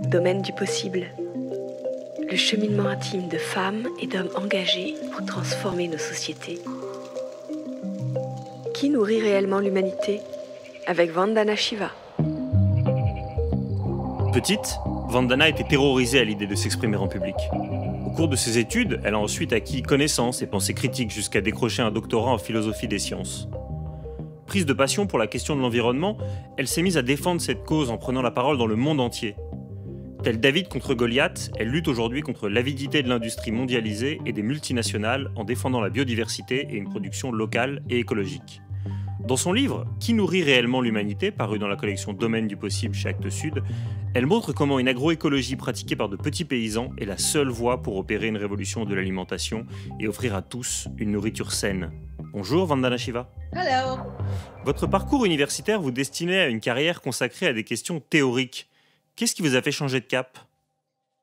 Domaine du possible. Le cheminement intime de femmes et d'hommes engagés pour transformer nos sociétés. Qui nourrit réellement l'humanité? Avec Vandana Shiva. Petite, Vandana était terrorisée à l'idée de s'exprimer en public. Au cours de ses études, elle a ensuite acquis connaissance et pensée critique jusqu'à décrocher un doctorat en philosophie des sciences. Prise de passion pour la question de l'environnement, elle s'est mise à défendre cette cause en prenant la parole dans le monde entier. Telle David contre Goliath, elle lutte aujourd'hui contre l'avidité de l'industrie mondialisée et des multinationales en défendant la biodiversité et une production locale et écologique. Dans son livre « Qui nourrit réellement l'humanité », paru dans la collection Domaine du possible chez Actes Sud, elle montre comment une agroécologie pratiquée par de petits paysans est la seule voie pour opérer une révolution de l'alimentation et offrir à tous une nourriture saine. Bonjour Vandana Shiva. Hello. Votre parcours universitaire vous destinait à une carrière consacrée à des questions théoriques. Qu'est-ce qui vous a fait changer de cap?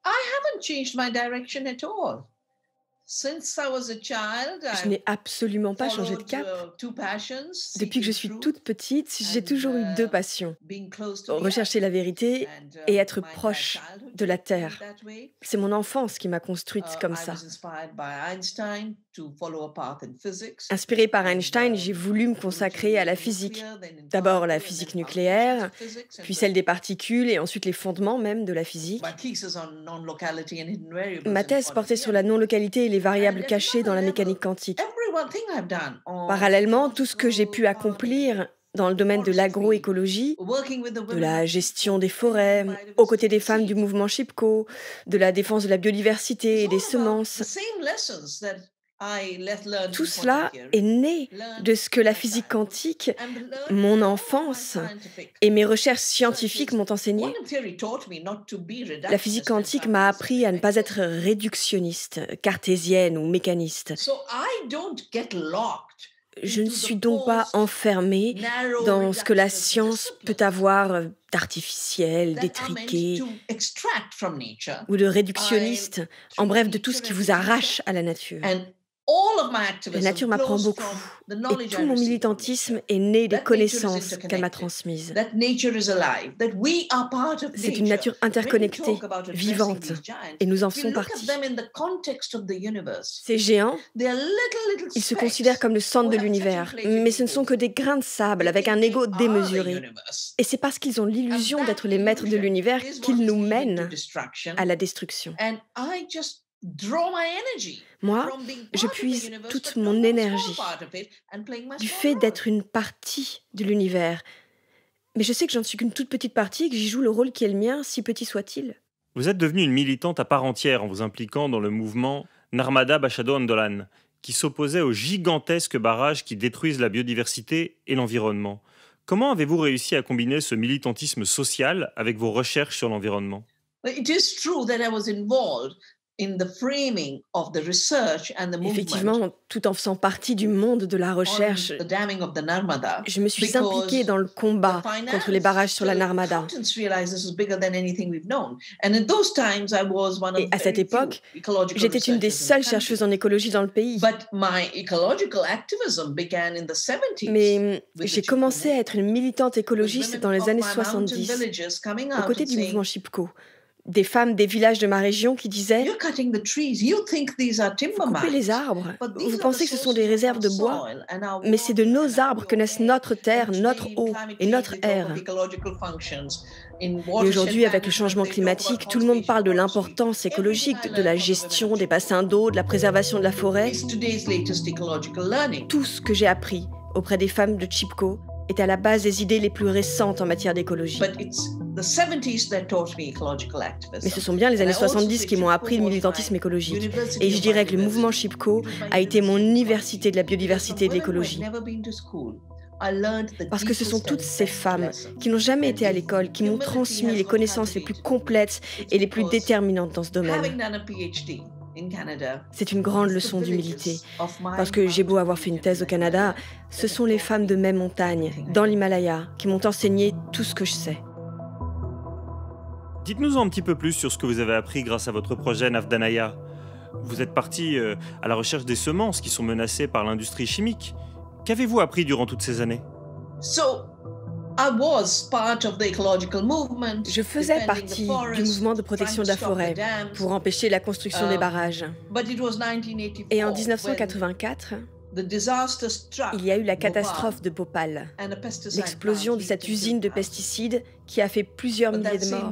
I haven't changed my direction at all. Since I was a child, Je n'ai absolument pas changé de cap. Depuis que je suis toute petite, j'ai toujours eu deux passions. Rechercher la vérité et être proche de la Terre. C'est mon enfance qui m'a construite comme ça. Inspirée par Einstein, j'ai voulu me consacrer à la physique. D'abord la physique nucléaire, puis celle des particules et ensuite les fondements même de la physique. Ma thèse portait sur la non-localité et les variables cachées dans la mécanique quantique. Parallèlement, tout ce que j'ai pu accomplir dans le domaine de l'agroécologie, de la gestion des forêts, aux côtés des femmes du mouvement Chipko, de la défense de la biodiversité et des semences. Tout cela est né de ce que la physique quantique, mon enfance et mes recherches scientifiques m'ont enseigné. La physique quantique m'a appris à ne pas être réductionniste, cartésienne ou mécaniste. Je ne suis donc pas enfermée dans ce que la science peut avoir d'artificiel, d'étriqué ou de réductionniste, en bref, de tout ce qui vous arrache à la nature. La nature m'apprend beaucoup et tout mon militantisme est né des connaissances qu'elle m'a transmises. C'est une nature interconnectée, vivante, et nous en faisons partie. Ces géants, ils se considèrent comme le centre de l'univers, mais ce ne sont que des grains de sable avec un ego démesuré. Et c'est parce qu'ils ont l'illusion d'être les maîtres de l'univers qu'ils nous mènent à la destruction. Moi, je puise toute mon énergie du fait d'être une partie de l'univers. Mais je sais que j'en suis qu'une toute petite partie et que j'y joue le rôle qui est le mien, si petit soit-il. Vous êtes devenue une militante à part entière en vous impliquant dans le mouvement Narmada Bachado Andolan, qui s'opposait aux gigantesques barrages qui détruisent la biodiversité et l'environnement. Comment avez-vous réussi à combiner ce militantisme social avec vos recherches sur l'environnement? Effectivement, tout en faisant partie du monde de la recherche, je me suis impliquée dans le combat contre les barrages sur la Narmada. Et à cette époque, j'étais une des seules chercheuses en écologie dans le pays. Mais j'ai commencé à être une militante écologiste dans les années 70, aux côtés du mouvement Chipko. Des femmes des villages de ma région qui disaient « Vous coupez les arbres, vous pensez que ce sont des réserves de bois, mais c'est de nos arbres que naissent notre terre, notre eau et notre air. » Et aujourd'hui, avec le changement climatique, tout le monde parle de l'importance écologique, de la gestion des bassins d'eau, de la préservation de la forêt. Tout ce que j'ai appris auprès des femmes de Chipko est à la base des idées les plus récentes en matière d'écologie. Mais ce sont bien les années 70 qui m'ont appris le militantisme écologique. Et je dirais que le mouvement Chipko a été mon université de la biodiversité et de l'écologie. Parce que ce sont toutes ces femmes qui n'ont jamais été à l'école, qui m'ont transmis les connaissances les plus complètes et les plus déterminantes dans ce domaine. C'est une grande leçon d'humilité, parce que j'ai beau avoir fait une thèse au Canada, ce sont les femmes de mes montagnes, dans l'Himalaya, qui m'ont enseigné tout ce que je sais. Dites-nous un petit peu plus sur ce que vous avez appris grâce à votre projet Navdanaya. Vous êtes parti à la recherche des semences qui sont menacées par l'industrie chimique. Qu'avez-vous appris durant toutes ces années? Je faisais partie du mouvement de protection de la forêt pour empêcher la construction des barrages. Et en 1984, il y a eu la catastrophe de Bhopal, l'explosion de cette usine de pesticides qui a fait plusieurs milliers de morts.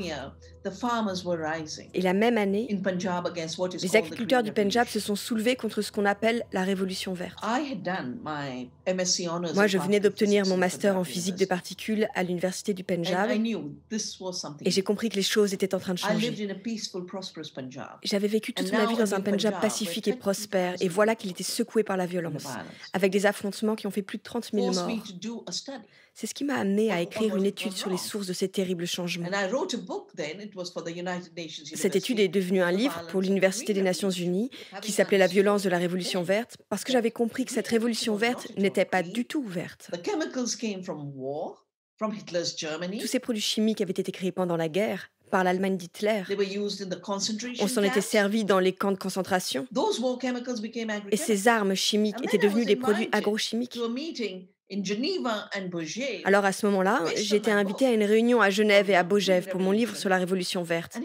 Et la même année, les agriculteurs du Pendjab se sont soulevés contre ce qu'on appelle la révolution verte. Moi, je venais d'obtenir mon master en physique de particules à l'université du Pendjab et j'ai compris que les choses étaient en train de changer. J'avais vécu toute ma vie dans un Pendjab pacifique et prospère et voilà qu'il était secoué par la violence, avec des affrontements qui ont fait plus de 30 000 morts. C'est ce qui m'a amené à écrire une étude sur les sources de ces terribles changements. Cette étude est devenue un livre pour l'Université des Nations Unies qui s'appelait La violence de la Révolution verte parce que j'avais compris que cette Révolution verte n'était pas du tout verte. Tous ces produits chimiques avaient été créés pendant la guerre par l'Allemagne d'Hitler. On s'en était servi dans les camps de concentration. Et ces armes chimiques étaient devenues des produits agrochimiques. Alors à ce moment-là, j'ai été invitée à une réunion à Genève et à Bogève pour mon livre sur la Révolution verte.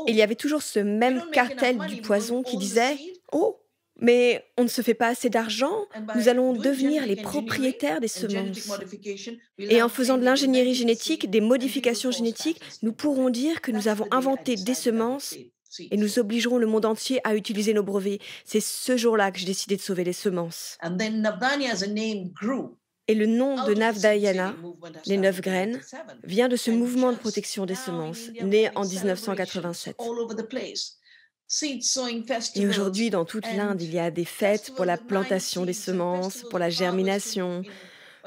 Et il y avait toujours ce même cartel du poison qui disait « Oh, mais on ne se fait pas assez d'argent, nous allons devenir les propriétaires des semences. Et en faisant de l'ingénierie génétique, des modifications génétiques, nous pourrons dire que nous avons inventé des semences et nous obligerons le monde entier à utiliser nos brevets. » C'est ce jour-là que j'ai décidé de sauver les semences. Et le nom de Navdayana, les 9 graines, vient de ce mouvement de protection des semences, né en 1987. Et aujourd'hui, dans toute l'Inde, il y a des fêtes pour la plantation des semences, pour la germination,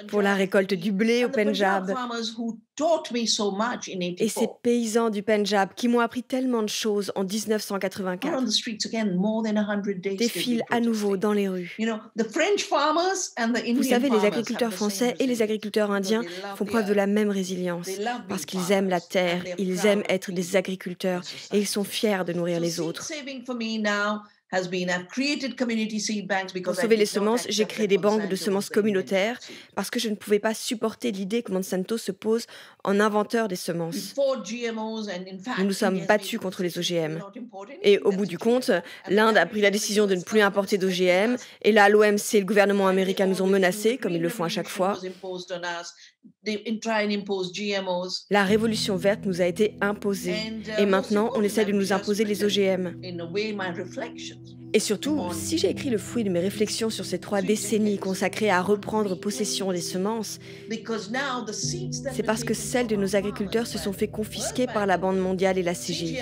pour la récolte du blé au Pendjab. Et ces paysans du Pendjab qui m'ont appris tellement de choses en 1984 défilent à nouveau dans les rues. Vous savez, les agriculteurs français et les agriculteurs indiens font preuve de la même résilience parce qu'ils aiment la terre, ils aiment être des agriculteurs et ils sont fiers de nourrir les autres. Pour sauver les semences, j'ai créé des banques de semences communautaires parce que je ne pouvais pas supporter l'idée que Monsanto se pose en inventeur des semences. Nous nous sommes battus contre les OGM. Et au bout du compte, l'Inde a pris la décision de ne plus importer d'OGM. Et là, l'OMC et le gouvernement américain nous ont menacés, comme ils le font à chaque fois. La révolution verte nous a été imposée. Et maintenant, on essaie de nous imposer les OGM. Et surtout, si j'ai écrit le fruit de mes réflexions sur ces 3 décennies consacrées à reprendre possession des semences, c'est parce que celles de nos agriculteurs se sont fait confisquer par la Banque mondiale et la CGI.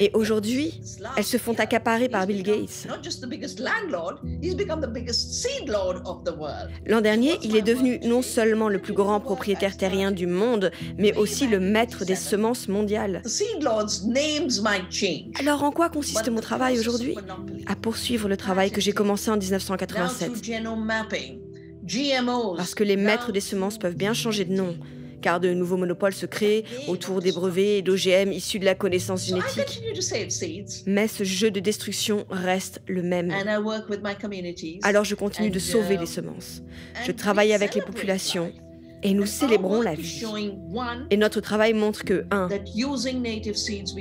Et aujourd'hui, elles se font accaparer par Bill Gates. L'an dernier, il est devenu non seulement le plus grand propriétaire terrien du monde, mais aussi le maître des semences mondiales. Alors en quoi consiste mon travail aujourd'hui ? À poursuivre le travail que j'ai commencé en 1987. Parce que les maîtres des semences peuvent bien changer de nom, car de nouveaux monopoles se créent autour des brevets et d'OGM issus de la connaissance génétique. Mais ce jeu de destruction reste le même. Alors je continue de sauver les semences. Je travaille avec les populations et nous célébrons la vie. Et notre travail montre que 1.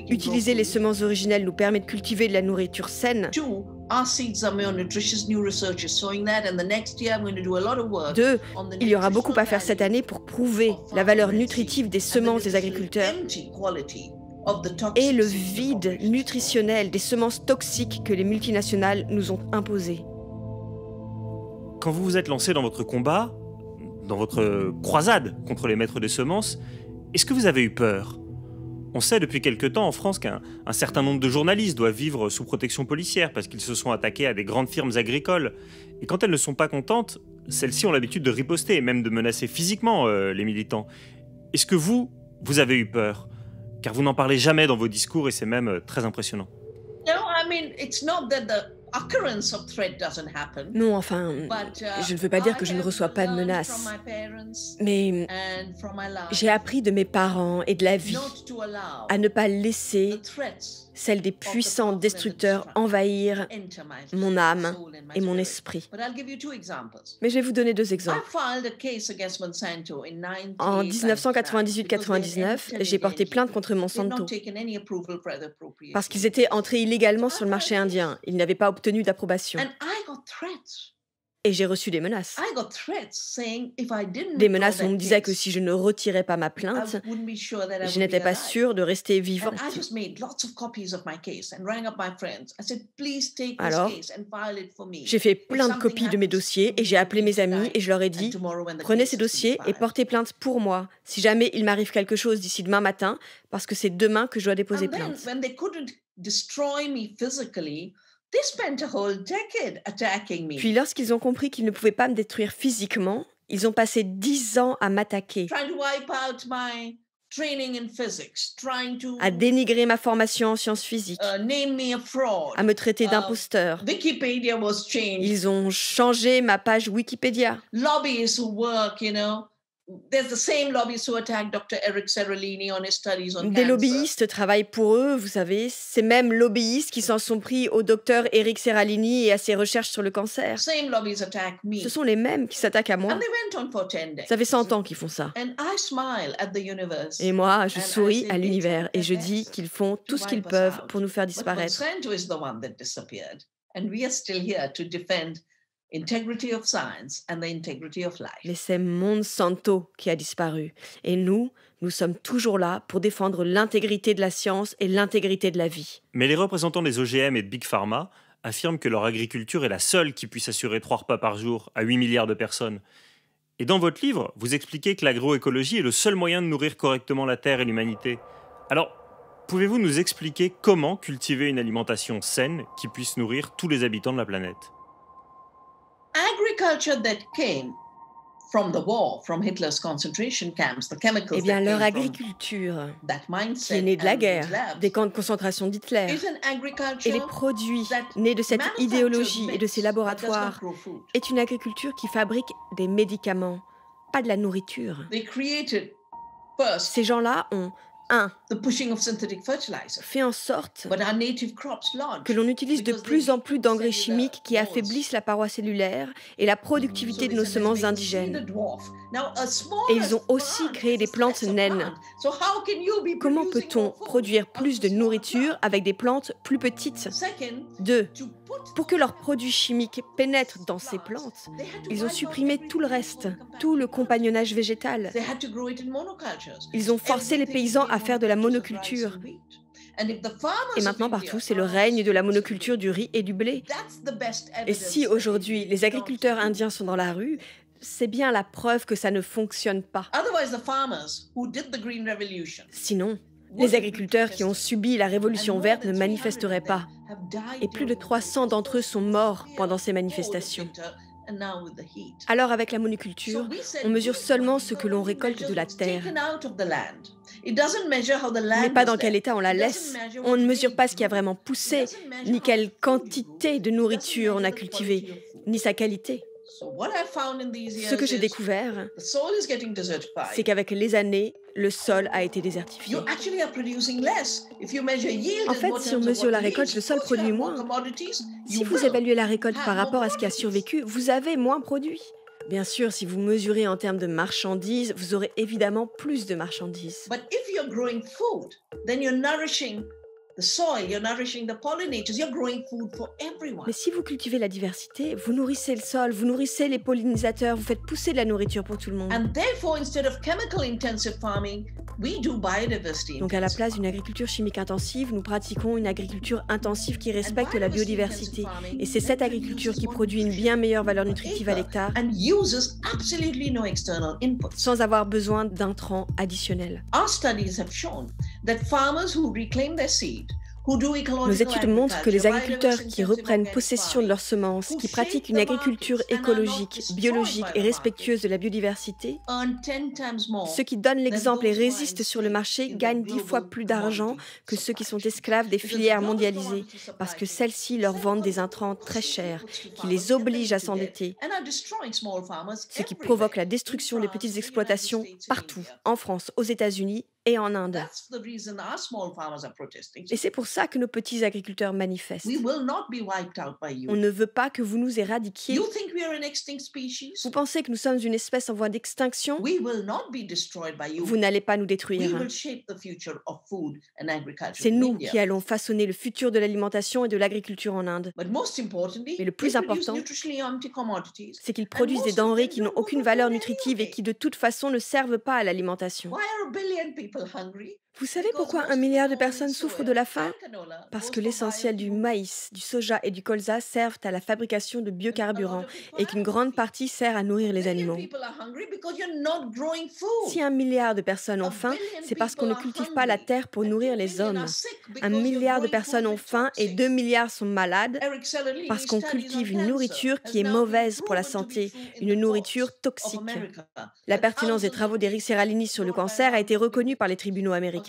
Utiliser les semences originelles nous permet de cultiver de la nourriture saine. 2. Il y aura beaucoup à faire cette année pour prouver la valeur nutritive des semences des agriculteurs et le vide nutritionnel des semences toxiques que les multinationales nous ont imposées. Quand vous vous êtes lancé dans votre combat, dans votre croisade contre les maîtres des semences, est-ce que vous avez eu peur ? On sait depuis quelque temps en France qu'un certain nombre de journalistes doivent vivre sous protection policière parce qu'ils se sont attaqués à des grandes firmes agricoles. Et quand elles ne sont pas contentes, celles-ci ont l'habitude de riposter et même de menacer physiquement les militants. Est-ce que vous avez eu peur ? Car vous n'en parlez jamais dans vos discours et c'est même très impressionnant. Non, enfin, je ne veux pas dire que je ne reçois pas de menaces, mais j'ai appris de mes parents et de la vie à ne pas laisser celle des puissants destructeurs envahir mon âme et mon esprit. Mais je vais vous donner 2 exemples. En 1998-99, j'ai porté plainte contre Monsanto parce qu'ils étaient entrés illégalement sur le marché indien. Ils n'avaient pas obtenu d'approbation. Et j'ai reçu des menaces. Des menaces où on me disait que si je ne retirais pas ma plainte, je n'étais pas sûre de rester vivante. Alors, j'ai fait plein de copies de mes dossiers et j'ai appelé mes amis et je leur ai dit « Prenez ces dossiers et portez plainte pour moi, si jamais il m'arrive quelque chose d'ici demain matin, parce que c'est demain que je dois déposer plainte. » Puis lorsqu'ils ont compris qu'ils ne pouvaient pas me détruire physiquement, ils ont passé 10 ans à m'attaquer, à dénigrer ma formation en sciences physiques, à me traiter d'imposteur. Ils ont changé ma page Wikipédia. Des lobbyistes travaillent pour eux, vous savez, ces mêmes lobbyistes qui s'en sont pris au docteur Eric Seralini et à ses recherches sur le cancer. Ce sont les mêmes qui s'attaquent à moi. Ça fait 100 ans qu'ils font ça. Et moi, je souris à l'univers et je dis qu'ils font tout ce qu'ils peuvent pour nous faire disparaître. Mais c'est Monsanto qui a disparu. Et nous sommes toujours là pour défendre l'intégrité de la science et l'intégrité de la vie. Mais les représentants des OGM et de Big Pharma affirment que leur agriculture est la seule qui puisse assurer 3 repas par jour à 8 milliards de personnes. Et dans votre livre, vous expliquez que l'agroécologie est le seul moyen de nourrir correctement la Terre et l'humanité. Alors, pouvez-vous nous expliquer comment cultiver une alimentation saine qui puisse nourrir tous les habitants de la planète ? Eh bien, leur agriculture, qui est née de la guerre, des camps de concentration d'Hitler, et les produits nés de cette idéologie et de ces laboratoires, est une agriculture qui fabrique des médicaments, pas de la nourriture. Ces gens-là ont fait en sorte que l'on utilise de plus en plus d'engrais chimiques qui affaiblissent la paroi cellulaire et la productivité de nos semences indigènes. Et ils ont aussi créé des plantes naines. Comment peut-on produire plus de nourriture avec des plantes plus petites ? 2. Pour que leurs produits chimiques pénètrent dans ces plantes, ils ont supprimé tout le reste, tout le compagnonnage végétal. Ils ont forcé les paysans à faire de la monoculture. Et maintenant, partout, c'est le règne de la monoculture du riz et du blé. Et si aujourd'hui, les agriculteurs indiens sont dans la rue, c'est bien la preuve que ça ne fonctionne pas. Sinon, les agriculteurs qui ont subi la révolution verte ne manifesteraient pas. Et plus de 300 d'entre eux sont morts pendant ces manifestations. Alors avec la monoculture, on mesure seulement ce que l'on récolte de la terre, mais pas dans quel état on la laisse. On ne mesure pas ce qui a vraiment poussé, ni quelle quantité de nourriture on a cultivé, ni sa qualité. Ce que j'ai découvert, c'est qu'avec les années, le sol a été désertifié. En fait, si on mesure la récolte, le sol produit moins. Si vous évaluez la récolte par rapport à ce qui a survécu, vous avez moins produit. Bien sûr, si vous mesurez en termes de marchandises, vous aurez évidemment plus de marchandises. Mais si vous cultivez la diversité, vous nourrissez le sol, vous nourrissez les pollinisateurs, vous faites pousser de la nourriture pour tout le monde. Donc à la place d'une agriculture chimique intensive, nous pratiquons une agriculture intensive qui respecte la biodiversité. Et c'est cette agriculture qui produit une bien meilleure valeur nutritive à l'hectare, sans avoir besoin d'intrants additionnels. Nos études montrent que les agriculteurs qui reprennent possession de leurs semences, qui pratiquent une agriculture écologique, biologique et respectueuse de la biodiversité, ceux qui donnent l'exemple et résistent sur le marché gagnent 10 fois plus d'argent que ceux qui sont esclaves des filières mondialisées, parce que celles-ci leur vendent des intrants très chers, qui les obligent à s'endetter, ce qui provoque la destruction des petites exploitations partout, en France, aux États-Unis et en Inde. Et c'est pour ça que nos petits agriculteurs manifestent. On ne veut pas que vous nous éradiquiez. Vous pensez que nous sommes une espèce en voie d'extinction? Vous n'allez pas nous détruire. C'est nous qui allons façonner le futur de l'alimentation et de l'agriculture en Inde. Mais le plus important, c'est qu'ils produisent des denrées qui n'ont aucune valeur nutritive et qui de toute façon ne servent pas à l'alimentation. Vous savez pourquoi 1 milliard de personnes souffrent de la faim? Parce que l'essentiel du maïs, du soja et du colza servent à la fabrication de biocarburants et qu'une grande partie sert à nourrir les animaux. Si 1 milliard de personnes ont faim, c'est parce qu'on ne cultive pas la terre pour nourrir les hommes. 1 milliard de personnes ont faim et 2 milliards sont malades parce qu'on cultive une nourriture qui est mauvaise pour la santé, une nourriture toxique. La pertinence des travaux d'Eric Seralini sur le cancer a été reconnue par les tribunaux américains.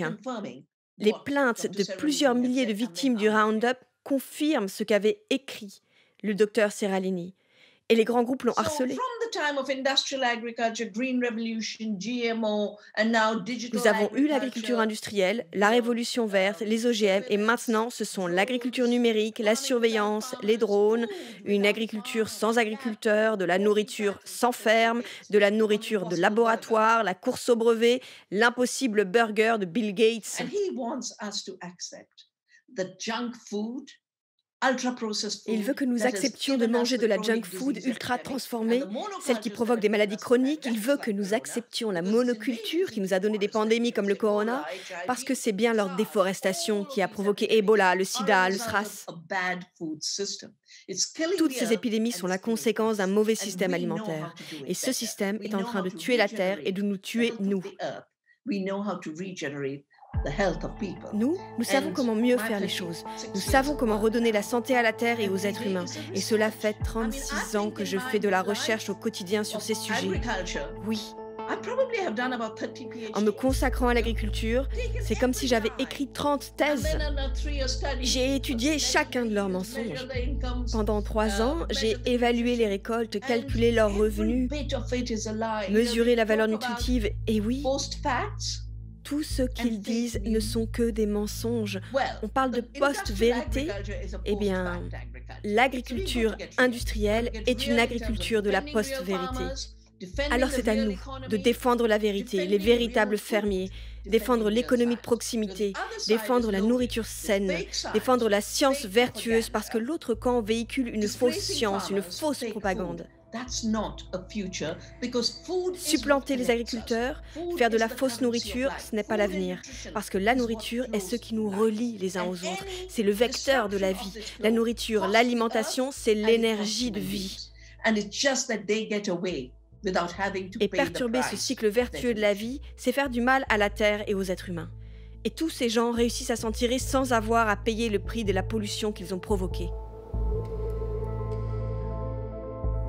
Les plaintes de plusieurs milliers de victimes du Roundup confirment ce qu'avait écrit le docteur Seralini. Et les grands groupes l'ont harcelé. Nous avons eu l'agriculture industrielle, la révolution verte, les OGM, et maintenant ce sont l'agriculture numérique, la surveillance, les drones, une agriculture sans agriculteurs, de la nourriture sans ferme, de la nourriture de laboratoire, la course au brevet, l'impossible burger de Bill Gates. Il veut que nous acceptions de manger de la junk food ultra transformée, celle qui provoque des maladies chroniques. Il veut que nous acceptions la monoculture qui nous a donné des pandémies comme le corona, parce que c'est bien leur déforestation qui a provoqué Ebola, le sida, le SRAS. Toutes ces épidémies sont la conséquence d'un mauvais système alimentaire. Et ce système est en train de tuer la Terre et de nous tuer, nous. Nous savons comment mieux faire les choses. Nous savons comment redonner la santé à la Terre et aux êtres humains. Et cela fait 36 ans que je fais de la recherche au quotidien sur ces sujets. Oui. En me consacrant à l'agriculture, c'est comme si j'avais écrit 30 thèses. J'ai étudié chacun de leurs mensonges. Pendant 3 ans, j'ai évalué les récoltes, calculé leurs revenus, mesuré la valeur nutritive. Et oui, tout ce qu'ils disent ne sont que des mensonges. On parle de post-vérité. Eh bien, l'agriculture industrielle est une agriculture de la post-vérité. Alors c'est à nous de défendre la vérité, les véritables fermiers, défendre l'économie de proximité, défendre la nourriture saine, défendre la science vertueuse, parce que l'autre camp véhicule une fausse science, une fausse propagande. Supplanter les agriculteurs, faire de la fausse nourriture, ce n'est pas l'avenir. Parce que la nourriture est ce qui nous relie les uns aux autres. C'est le vecteur de la vie. La nourriture, l'alimentation, c'est l'énergie de vie. Et perturber ce cycle vertueux de la vie, c'est faire du mal à la Terre et aux êtres humains. Et tous ces gens réussissent à s'en tirer sans avoir à payer le prix de la pollution qu'ils ont provoquée.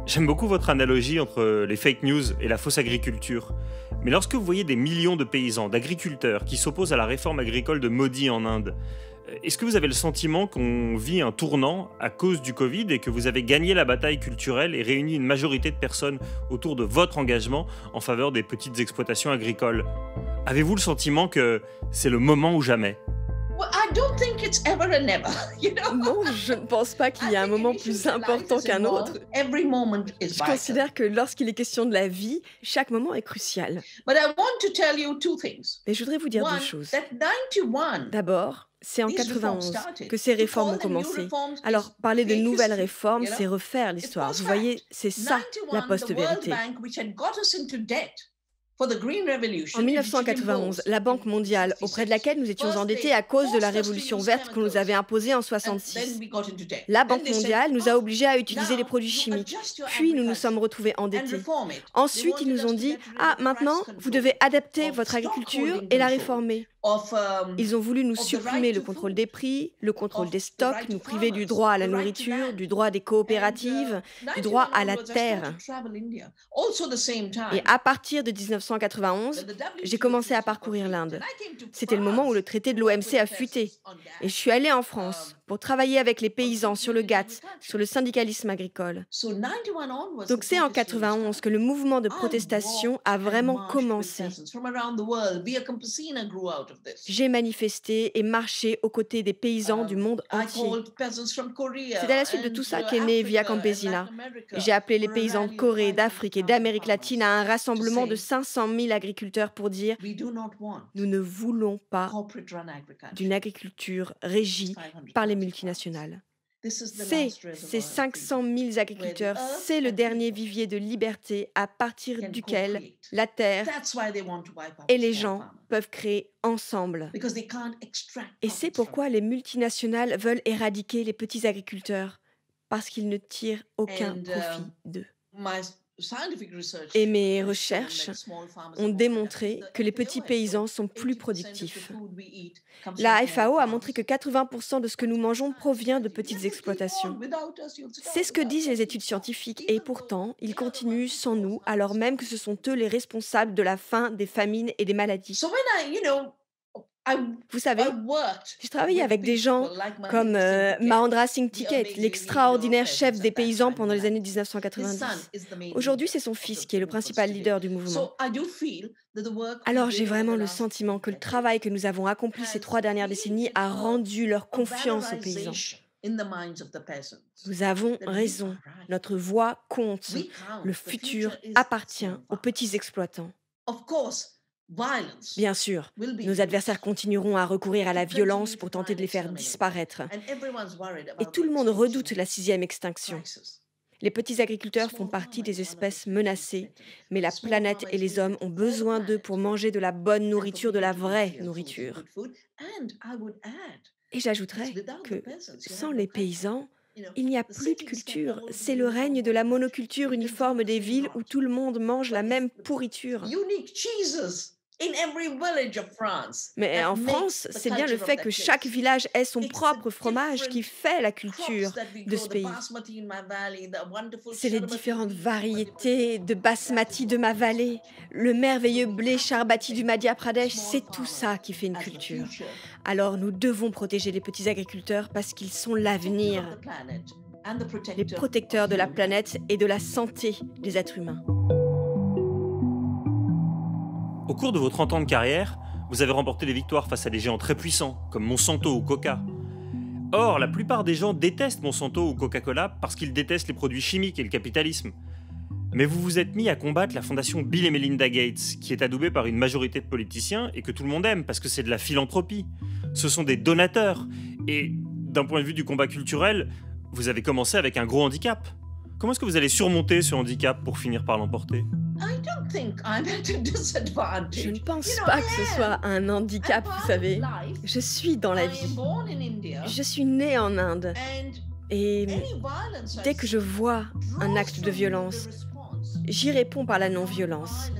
J'aime beaucoup votre analogie entre les fake news et la fausse agriculture. Mais lorsque vous voyez des millions de paysans, d'agriculteurs qui s'opposent à la réforme agricole de Modi en Inde, est-ce que vous avez le sentiment qu'on vit un tournant à cause du Covid et que vous avez gagné la bataille culturelle et réuni une majorité de personnes autour de votre engagement en faveur des petites exploitations agricoles? Avez-vous le sentiment que c'est le moment ou jamais? Non, je ne pense pas qu'il y a un moment plus important qu'un autre. Je considère que lorsqu'il est question de la vie, chaque moment est crucial. Mais je voudrais vous dire 2 choses. D'abord, c'est en 91 que ces réformes ont commencé. Alors, parler de nouvelles réformes, c'est refaire l'histoire. Vous voyez, c'est ça, la post-vérité. En 1991, la Banque mondiale, auprès de laquelle nous étions endettés à cause de la révolution verte qu'on nous avait imposée en 1966, la Banque mondiale nous a obligés à utiliser des produits chimiques. Puis nous nous sommes retrouvés endettés. Ensuite, ils nous ont dit « Ah, maintenant, vous devez adapter votre agriculture et la réformer. » Ils ont voulu nous supprimer le contrôle des prix, le contrôle des stocks, nous priver du droit à la nourriture, du droit des coopératives, du droit à la terre. Et à partir de 1991, j'ai commencé à parcourir l'Inde. C'était le moment où le traité de l'OMC a fuité. Et je suis allée en France pour travailler avec les paysans sur le GATT, sur le syndicalisme agricole. Donc c'est en 91 que le mouvement de protestation a vraiment commencé. J'ai manifesté et marché aux côtés des paysans du monde entier. C'est à la suite de tout ça qu'est né Via Campesina. J'ai appelé les paysans de Corée, d'Afrique et d'Amérique latine à un rassemblement de 500 000 agriculteurs pour dire « Nous ne voulons pas d'une agriculture régie par les multinationales. » Ces 500 000 agriculteurs, c'est le dernier vivier de liberté à partir duquel la terre et les gens peuvent créer ensemble. Et c'est pourquoi les multinationales veulent éradiquer les petits agriculteurs, parce qu'ils ne tirent aucun profit d'eux. Et mes recherches ont démontré que les petits paysans sont plus productifs. La FAO a montré que 80% de ce que nous mangeons provient de petites exploitations. C'est ce que disent les études scientifiques et pourtant, ils continuent sans nous alors même que ce sont eux les responsables de la faim, des famines et des maladies. Vous savez, j'ai travaillé avec des gens comme Mahendra Singh Tiket, l'extraordinaire chef des paysans pendant les années 1990. Aujourd'hui, c'est son fils qui est le principal leader du mouvement. Alors j'ai vraiment le sentiment que le travail que nous avons accompli ces 3 dernières décennies a rendu leur confiance aux paysans. Nous avons raison, notre voix compte, le futur appartient aux petits exploitants. Bien sûr, nos adversaires continueront à recourir à la violence pour tenter de les faire disparaître. Et tout le monde redoute la 6e extinction. Les petits agriculteurs font partie des espèces menacées, mais la planète et les hommes ont besoin d'eux pour manger de la bonne nourriture, de la vraie nourriture. Et j'ajouterais que sans les paysans, il n'y a plus de culture. C'est le règne de la monoculture uniforme des villes où tout le monde mange la même pourriture. Mais en France, c'est bien le fait que chaque village ait son propre fromage qui fait la culture de ce pays. C'est les différentes variétés de basmati de ma vallée, le merveilleux blé charbati du Madhya Pradesh, c'est tout ça qui fait une culture. Alors nous devons protéger les petits agriculteurs parce qu'ils sont l'avenir, les protecteurs de la planète et de la santé des êtres humains. Au cours de vos 30 ans de carrière, vous avez remporté des victoires face à des géants très puissants, comme Monsanto ou Coca. Or, la plupart des gens détestent Monsanto ou Coca-Cola parce qu'ils détestent les produits chimiques et le capitalisme. Mais vous vous êtes mis à combattre la fondation Bill et Melinda Gates, qui est adoubée par une majorité de politiciens et que tout le monde aime parce que c'est de la philanthropie. Ce sont des donateurs. Et d'un point de vue du combat culturel, vous avez commencé avec un gros handicap. Comment est-ce que vous allez surmonter ce handicap pour finir par l'emporter ? Je ne pense pas que ce soit un handicap, vous savez. Je suis dans la vie. Je suis née en Inde. Et dès que je vois un acte de violence, j'y réponds par la non-violence,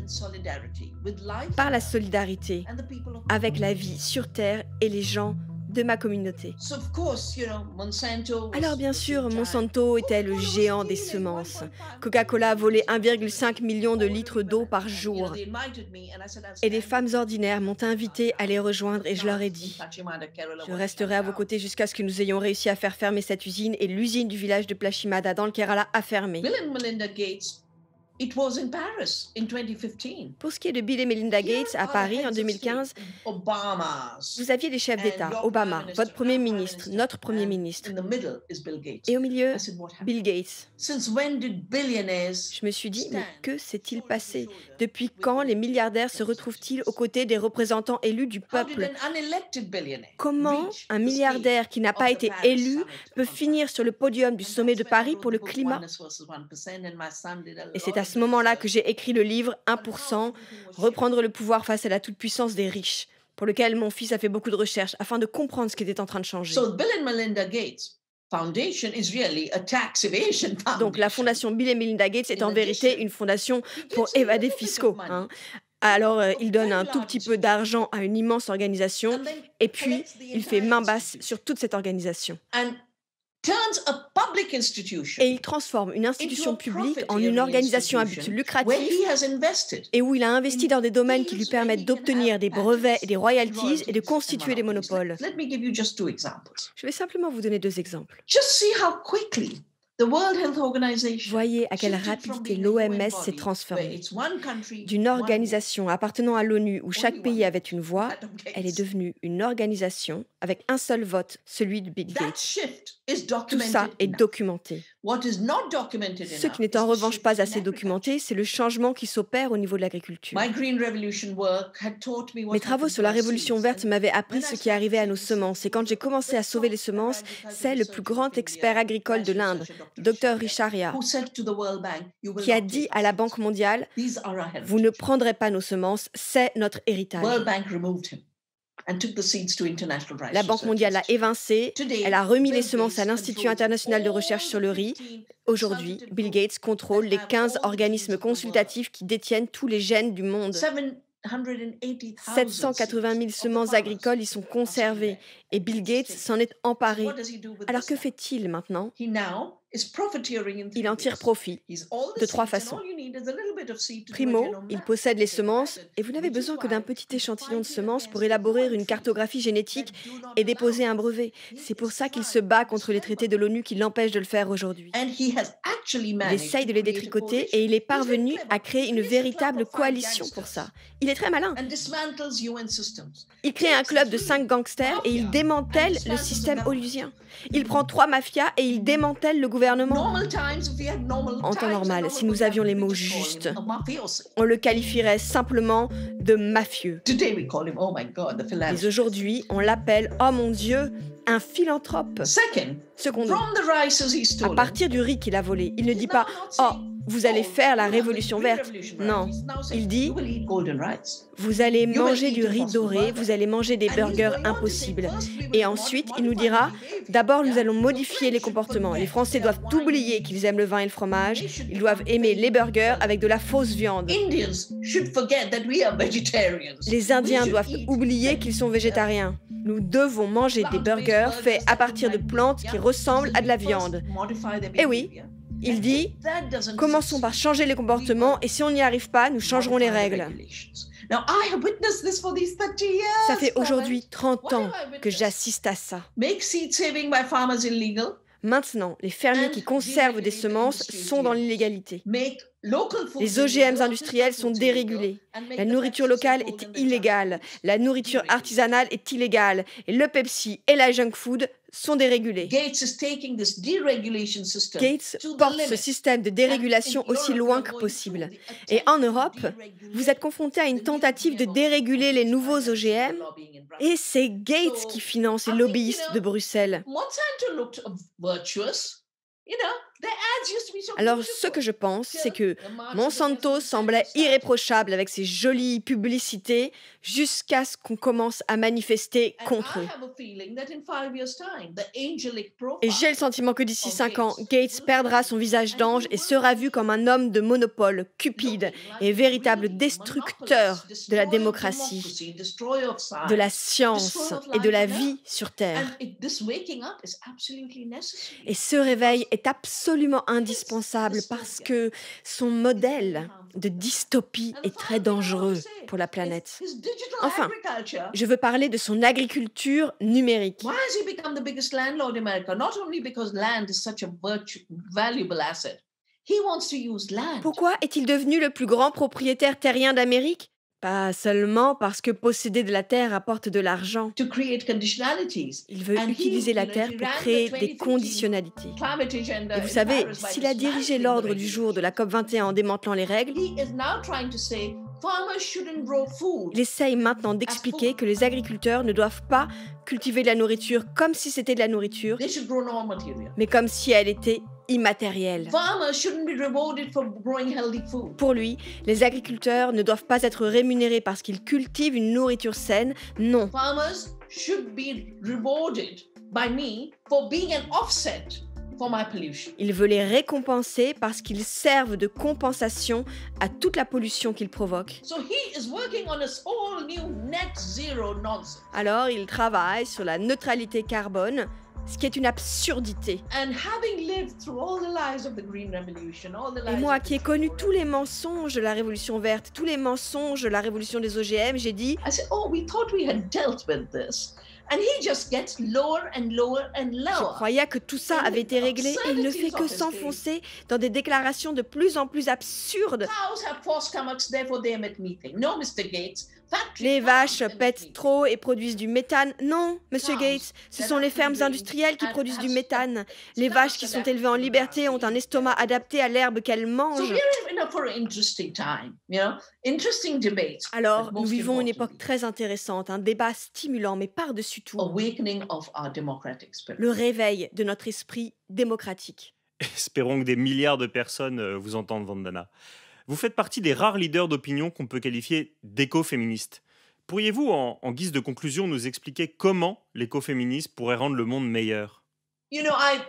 par la solidarité avec la vie sur Terre et les gens de ma communauté. Alors bien sûr, Monsanto était le géant des semences. Coca-Cola volait 1,5 million de litres d'eau par jour. Et des femmes ordinaires m'ont invité à les rejoindre et je leur ai dit « Je resterai à vos côtés jusqu'à ce que nous ayons réussi à faire fermer cette usine » et l'usine du village de Plashimada dans le Kerala a fermé. Pour ce qui est de Bill et Melinda Gates à Paris en 2015, vous aviez des chefs d'État, Obama, votre Premier ministre, notre Premier ministre. Et au milieu, Bill Gates. Je me suis dit, mais que s'est-il passé? Depuis quand les milliardaires se retrouvent-ils aux côtés des représentants élus du peuple? Comment un milliardaire qui n'a pas été élu peut finir sur le podium du sommet de Paris pour le climat? Et c'est à ce moment-là que j'ai écrit le livre 1%, reprendre le pouvoir face à la toute-puissance des riches, pour lequel mon fils a fait beaucoup de recherches afin de comprendre ce qui était en train de changer. Donc la fondation Bill et Melinda Gates est en vérité une fondation pour évader fiscaux. Alors, il donne un tout petit peu d'argent à une immense organisation et puis il fait main basse sur toute cette organisation. Et il transforme une institution publique en une organisation à but lucratif et où il a investi dans des domaines qui lui permettent d'obtenir des brevets et des royalties et de constituer des monopoles. Je vais simplement vous donner 2 exemples. Voyez à quelle rapidité l'OMS s'est transformée. D'une organisation appartenant à l'ONU où chaque pays avait une voix, elle est devenue une organisation avec un seul vote, celui de Bill Gates. Tout ça est documenté. Ce qui n'est en revanche pas assez documenté, c'est le changement qui s'opère au niveau de l'agriculture. Mes travaux sur la révolution verte m'avaient appris ce qui arrivait à nos semences. Et quand j'ai commencé à sauver les semences, c'est le plus grand expert agricole de l'Inde, Dr Risharia, qui a dit à la Banque mondiale « Vous ne prendrez pas nos semences, c'est notre héritage ». La Banque mondiale l'a évincé, elle a remis les semences à l'Institut international de recherche sur le riz. Aujourd'hui, Bill Gates contrôle les 15 organismes consultatifs qui détiennent tous les gènes du monde. 780 000 semences agricoles y sont conservées et Bill Gates s'en est emparé. Alors que fait-il maintenant ? Il en tire profit de 3 façons. Primo, il possède les semences et vous n'avez besoin que d'un petit échantillon de semences pour élaborer une cartographie génétique et déposer un brevet. C'est pour ça qu'il se bat contre les traités de l'ONU qui l'empêchent de le faire aujourd'hui. Il essaye de les détricoter et il est parvenu à créer une véritable coalition pour ça. Il est très malin. Il crée un club de 5 gangsters et il démantèle le système onusien. Il prend 3 mafias et il démantèle le gouvernement. En temps normal, si nous avions les mots justes, on le qualifierait simplement de mafieux. Mais aujourd'hui, on l'appelle, oh mon Dieu, un philanthrope. Secondo, à partir du riz qu'il a volé, il ne dit pas « Oh, vous allez faire la révolution verte ». Non, il dit « Vous allez manger du riz doré, vous allez manger des burgers impossibles ». Et ensuite, il nous dira « D'abord, nous allons modifier les comportements. Les Français doivent oublier qu'ils aiment le vin et le fromage. Ils doivent aimer les burgers avec de la fausse viande. Les Indiens doivent oublier qu'ils sont végétariens. Nous devons manger des burgers faits à partir de plantes qui ressemblent à de la viande. » Et oui, il dit « Commençons par changer les comportements et si on n'y arrive pas, nous changerons les règles. » Ça fait aujourd'hui 30 ans que j'assiste à ça. Maintenant, les fermiers qui conservent des semences sont dans l'illégalité. Les OGM industriels sont dérégulés. La nourriture locale est illégale. La nourriture artisanale est illégale. Et le Pepsi et la junk food sont dérégulés. Gates porte ce système de dérégulation aussi loin que possible. Et en Europe, vous êtes confrontés à une tentative de déréguler les nouveaux OGM et c'est Gates qui finance les lobbyistes de Bruxelles. Alors, ce que je pense, c'est que Monsanto semblait irréprochable avec ses jolies publicités jusqu'à ce qu'on commence à manifester contre eux. Et j'ai le sentiment que d'ici 5 ans, Gates perdra son visage d'ange et sera vu comme un homme de monopole, cupide et véritable destructeur de la démocratie, de la science et de la vie sur Terre. Et ce réveil est absolument indispensable parce que son modèle de dystopie est très dangereux pour la planète. Enfin, je veux parler de son agriculture numérique. Pourquoi est-il devenu le plus grand propriétaire terrien d'Amérique ? Pas seulement parce que posséder de la terre apporte de l'argent. Il veut utiliser la terre pour créer des conditionnalités. Et vous savez, s'il a dirigé l'ordre du jour de la COP21 en démantelant les règles, il essaye maintenant d'expliquer que les agriculteurs ne doivent pas cultiver de la nourriture comme si c'était de la nourriture, mais comme si elle était immatérielle. Pour lui, les agriculteurs ne doivent pas être rémunérés parce qu'ils cultivent une nourriture saine, non. for my pollution. Il veut les récompenser parce qu'ils servent de compensation à toute la pollution qu'ils provoquent. So he is working on this whole new net zero nonsense. Alors, il travaille sur la neutralité carbone, ce qui est une absurdité. And having lived through all the lies of the Green Revolution, all the lies Et moi of the qui ai connu tous les mensonges de la Révolution verte, tous les mensonges de la Révolution des OGM, j'ai dit I said, oh, we thought we had dealt with this. And he just gets lower and lower and je lower. croyais que tout ça avait été réglé et il ne fait que s'enfoncer dans des déclarations de plus en plus absurdes. Cows have four stomachs, therefore they emit methane. No, Mr. Gates. Factory Les cows vaches emit pètent methane. trop et produisent du méthane. Non, Monsieur Gates, ce sont les fermes industrielles qui produisent du méthane. Les vaches qui sont élevées en liberté ont un estomac adapté à l'herbe qu'elles So mangent. we're for an interesting time, interesting debate. Alors, but nous most vivons une époque importantly, très intéressante, un débat stimulant, mais par-dessus tout, awakening of our democratic spirit. le réveil de notre esprit démocratique. Espérons que des milliards de personnes vous entendent, Vandana. Vous faites partie des rares leaders d'opinion qu'on peut qualifier d'écoféministes. Pourriez-vous, en guise de conclusion, nous expliquer comment l'écoféminisme pourrait rendre le monde meilleur ? I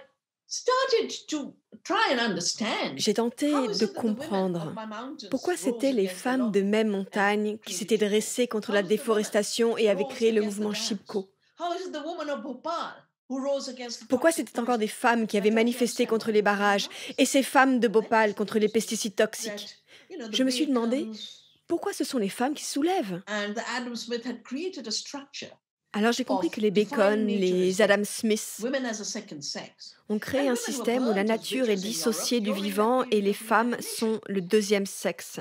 started to try and understand. J'ai tenté How is de it that the women comprendre of my mountains pourquoi rose c'étaient les against the femmes law de même montagne qui s'étaient dressées contre la déforestation et avaient créé le mouvement Chipko. How is it the woman of Bhopal who rose against the Pourquoi toxic c'était encore des poison femmes qui avaient manifesté contre les barrages et ces femmes de Bhopal contre les pesticides toxiques? that, the Je me suis demandé Bacons pourquoi ce sont les femmes qui se soulèvent. and the Adam Smith had created a structure. Alors j'ai compris que les Defining Bacon, nature les is Adam Smith Women as a second sex. ont créé un système où la nature est dissociée du vivant et les femmes sont le deuxième sexe.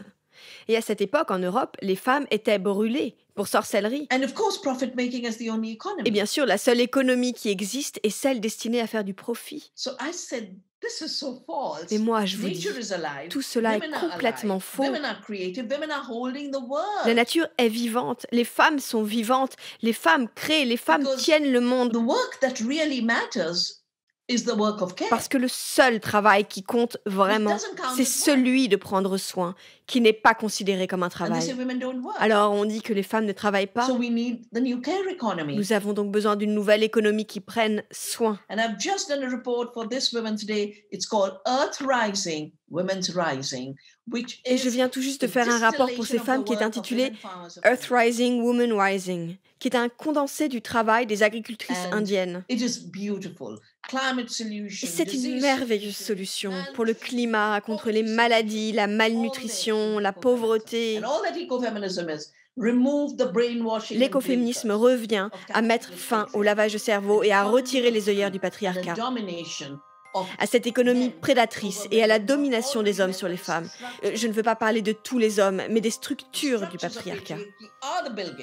Et à cette époque, en Europe, les femmes étaient brûlées pour sorcellerie. And of course, profit making is the only economy. Et bien sûr, la seule économie qui existe est celle destinée à faire du profit. So I said, this is so false. Mais moi, je vous dis, Nature is alive. tout cela est Women are complètement alive. faux. Women are creative. Women are holding the world. La nature est vivante, les femmes sont vivantes, les femmes créent, les femmes Because tiennent le monde. The work that really matters is the work of care. Parce que le seul travail qui compte vraiment, c'est celui de prendre soin, qui n'est pas considéré comme un And they say travail. women don't work. Alors on dit que les femmes ne travaillent pas. So we need the new care economy. Nous avons donc besoin d'une nouvelle économie qui prenne soin. And I've just done a report for this Women's Day. It's called Earth Rising, Women's Rising, which Et je is viens tout juste de the faire un rapport pour ces distillation of femmes the qui est work of intitulé women farmers of Earth India. Rising, Woman Rising, qui est un condensé du travail des agricultrices And indiennes. It is beautiful. Climate solution. Et c'est une disease merveilleuse solution pour le climat, contre les maladies, la malnutrition, la pauvreté. And all that ecofeminism is, remove the brainwashing and L'écoféminisme brain revient à mettre fin au lavage de cerveau et à retirer les œillères du trust, and the patriarcat, domination of à cette économie prédatrice et à la domination des hommes sur les femmes. Je ne veux pas parler de tous les hommes, mais des structures du patriarcat.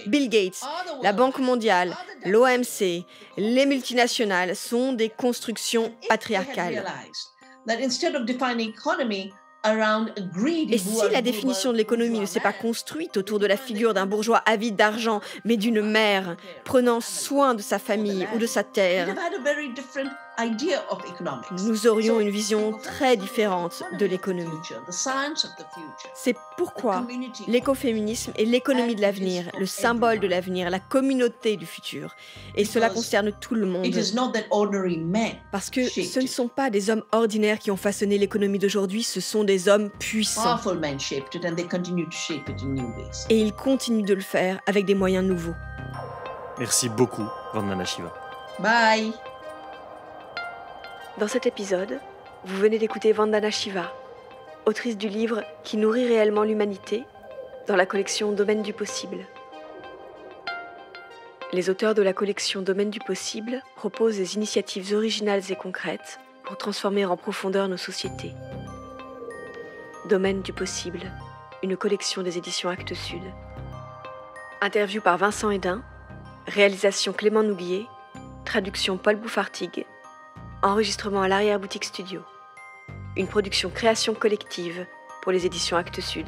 Bill Gates, la Banque mondiale, l'OMC, les multinationales sont des constructions patriarcales. Et si la définition de l'économie ne s'est pas construite autour de la figure d'un bourgeois avide d'argent, mais d'une mère prenant soin de sa famille ou de sa terre, nous aurions une vision très différente de l'économie. C'est pourquoi l'écoféminisme est l'économie de l'avenir, le symbole de l'avenir, la communauté du futur. Et cela concerne tout le monde. Parce que ce ne sont pas des hommes ordinaires qui ont façonné l'économie d'aujourd'hui, ce sont des hommes puissants. Et ils continuent de le faire avec des moyens nouveaux. Merci beaucoup, Vandana Shiva. Bye. Dans cet épisode, vous venez d'écouter Vandana Shiva, autrice du livre Qui nourrit réellement l'humanité, dans la collection Domaine du possible. Les auteurs de la collection Domaine du possible proposent des initiatives originales et concrètes pour transformer en profondeur nos sociétés. Domaine du possible, une collection des éditions Actes Sud. Interview par Vincent Hédin, réalisation Clément Nouguier, traduction Paul Bouffartigue, enregistrement à l'arrière-boutique studio. Une production création collective pour les éditions Actes Sud.